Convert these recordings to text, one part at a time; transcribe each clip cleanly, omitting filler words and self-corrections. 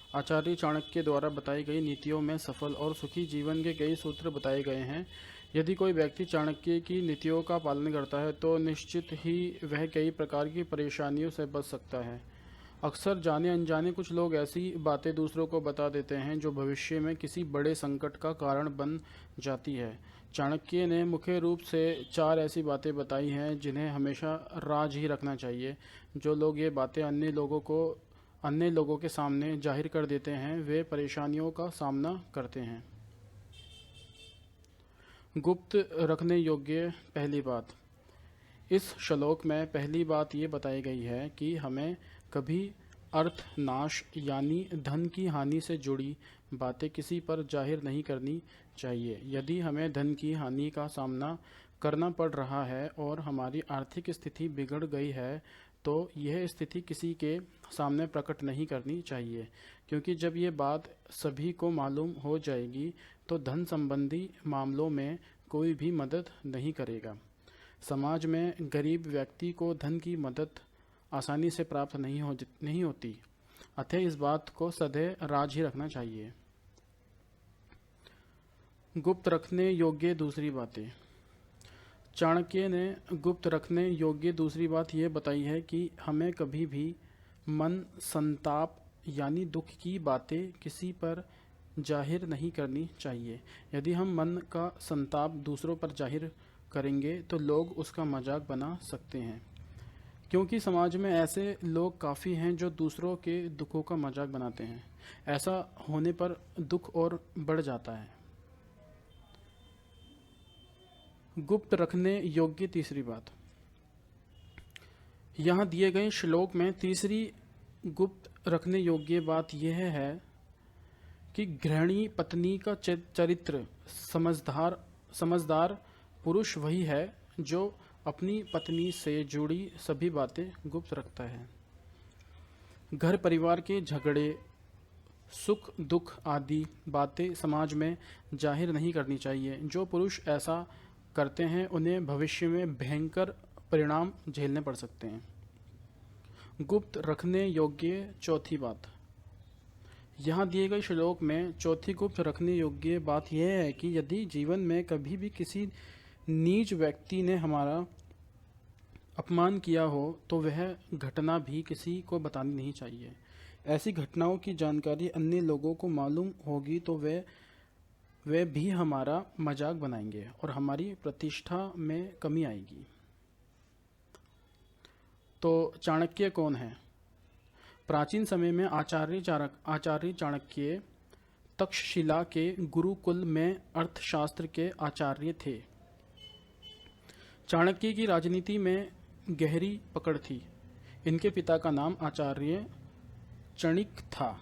आचार्य चाणक्य द्वारा बताई गई नीतियों में सफल और सुखी जीवन के कई सूत्र बताए गए हैं। यदि कोई व्यक्ति चाणक्य की नीतियों का पालन करता है तो निश्चित ही वह कई प्रकार की परेशानियों से बच सकता है। अक्सर जाने अनजाने कुछ लोग ऐसी बातें दूसरों को बता देते हैं जो भविष्य में किसी बड़े संकट का कारण बन जाती है। चाणक्य ने मुख्य रूप से 4 ऐसी बातें बताई हैं जिन्हें हमेशा राज ही रखना चाहिए। जो लोग ये बातें अन्य लोगों के सामने जाहिर कर देते हैं वे परेशानियों का सामना करते हैं। गुप्त रखने योग्य पहली बात। इस श्लोक में पहली बात ये बताई गई है कि हमें कभी अर्थ नाश यानी धन की हानि से जुड़ी बातें किसी पर जाहिर नहीं करनी चाहिए। यदि हमें धन की हानि का सामना करना पड़ रहा है और हमारी आर्थिक स्थिति बिगड़ गई है तो यह स्थिति किसी के सामने प्रकट नहीं करनी चाहिए, क्योंकि जब ये बात सभी को मालूम हो जाएगी तो धन संबंधी मामलों में कोई भी मदद नहीं करेगा। समाज में गरीब व्यक्ति को धन की मदद आसानी से प्राप्त नहीं होती, अतः इस बात को सदैव राज ही रखना चाहिए। गुप्त रखने योग्य दूसरी बातें। चाणक्य ने गुप्त रखने योग्य दूसरी बात यह बताई है कि हमें कभी भी मन संताप यानी दुख की बातें किसी पर जाहिर नहीं करनी चाहिए। यदि हम मन का संताप दूसरों पर जाहिर करेंगे तो लोग उसका मजाक बना सकते हैं, क्योंकि समाज में ऐसे लोग काफ़ी हैं जो दूसरों के दुखों का मजाक बनाते हैं। ऐसा होने पर दुख और बढ़ जाता है। गुप्त रखने योग्य तीसरी बात। यहाँ दिए गए श्लोक में तीसरी गुप्त रखने योग्य बात यह है कि गृहिणी पत्नी का चरित्र समझदार पुरुष वही है जो अपनी पत्नी से जुड़ी सभी बातें गुप्त रखता है। घर परिवार के झगड़े, सुख दुख आदि बातें समाज में जाहिर नहीं करनी चाहिए। जो पुरुष ऐसा करते हैं उन्हें भविष्य में भयंकर परिणाम झेलने पड़ सकते हैं। गुप्त रखने योग्य चौथी बात। यहाँ दिए गए श्लोक में चौथी गुप्त रखने योग्य बात यह है कि यदि जीवन में कभी भी किसी नीच व्यक्ति ने हमारा अपमान किया हो तो वह घटना भी किसी को बतानी नहीं चाहिए। ऐसी घटनाओं की जानकारी अन्य लोगों को मालूम होगी तो वे भी हमारा मजाक बनाएंगे और हमारी प्रतिष्ठा में कमी आएगी। तो चाणक्य कौन है? प्राचीन समय में आचार्य चाणक्य तक्षशिला के गुरुकुल में अर्थशास्त्र के आचार्य थे। चाणक्य की राजनीति में गहरी पकड़ थी। इनके पिता का नाम आचार्य चणिक था।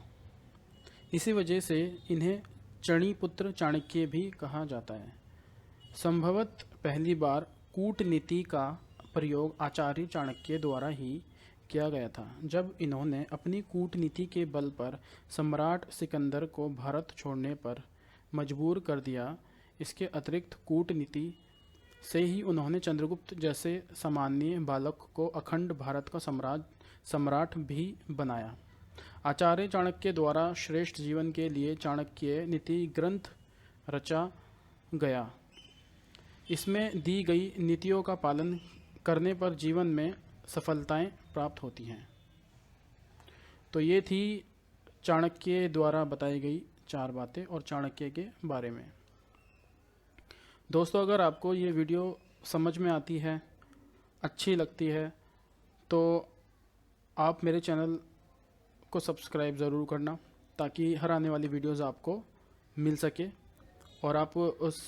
इसी वजह से इन्हें चणिपुत्र चाणक्य भी कहा जाता है। संभवत पहली बार कूटनीति का प्रयोग आचार्य चाणक्य द्वारा ही किया गया था, जब इन्होंने अपनी कूटनीति के बल पर सम्राट सिकंदर को भारत छोड़ने पर मजबूर कर दिया। इसके अतिरिक्त कूटनीति से ही उन्होंने चंद्रगुप्त जैसे सामान्य बालक को अखंड भारत का सम्राट भी बनाया। आचार्य चाणक्य द्वारा श्रेष्ठ जीवन के लिए चाणक्य नीति ग्रंथ रचा गया। इसमें दी गई नीतियों का पालन करने पर जीवन में सफलताएं प्राप्त होती हैं। तो ये थी चाणक्य द्वारा बताई गई 4 बातें और चाणक्य के बारे में। दोस्तों, अगर आपको ये वीडियो समझ में आती है, अच्छी लगती है, तो आप मेरे चैनल को सब्सक्राइब ज़रूर करना, ताकि हर आने वाली वीडियोज़ आपको मिल सके और आप उस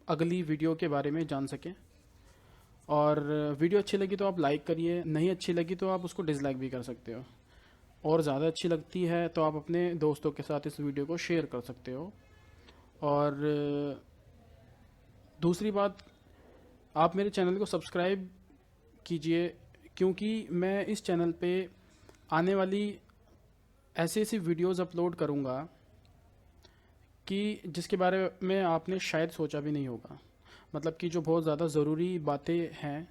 अगली वीडियो के बारे में जान सकें। और वीडियो अच्छी लगी तो आप लाइक करिए, नहीं अच्छी लगी तो आप उसको डिसलाइक भी कर सकते हो, और ज़्यादा अच्छी लगती है तो आप अपने दोस्तों के साथ इस वीडियो को शेयर कर सकते हो। और दूसरी बात, आप मेरे चैनल को सब्सक्राइब कीजिए, क्योंकि मैं इस चैनल पे आने वाली ऐसी वीडियोज़ अपलोड करूँगा कि जिसके बारे में आपने शायद सोचा भी नहीं होगा। मतलब कि जो बहुत ज़्यादा ज़रूरी बातें हैं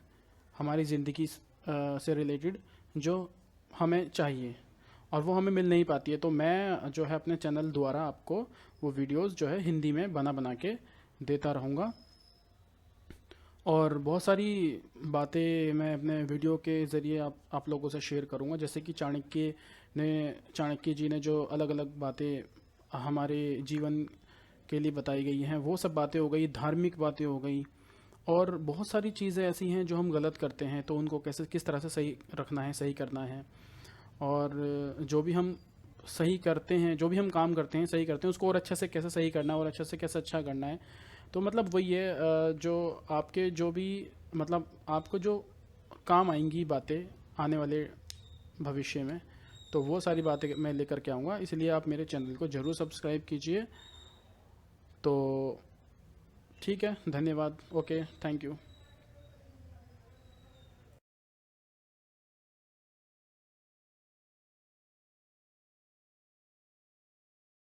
हमारी ज़िंदगी से रिलेटेड, जो हमें चाहिए, और वो हमें मिल नहीं पाती है। तो मैं जो है अपने चैनल द्वारा आपको वो वीडियोस जो है हिंदी में बना बना के देता रहूँगा। और बहुत सारी बातें मैं अपने वीडियो के ज़रिए आप लोगों से शेयर करूँगा, जैसे कि चाणक्य जी ने जो अलग अलग बातें हमारे जीवन के लिए बताई गई हैं, वो सब बातें हो गई, धार्मिक बातें हो गई। और बहुत सारी चीज़ें ऐसी हैं जो हम गलत करते हैं, तो उनको कैसे किस तरह से सही रखना है, सही करना है। और जो भी हम सही करते हैं, जो भी हम काम करते हैं सही करते हैं, उसको और अच्छे से कैसे सही करना है और अच्छे से कैसे अच्छा करना है। तो मतलब वही है, जो आपके जो भी मतलब आपको जो काम आएंगी बातें आने वाले भविष्य में, तो वो सारी बातें मैं लेकर के आऊँगा। इसलिए आप मेरे चैनल को ज़रूर सब्सक्राइब कीजिए। तो ठीक है, धन्यवाद। Okay, thank you.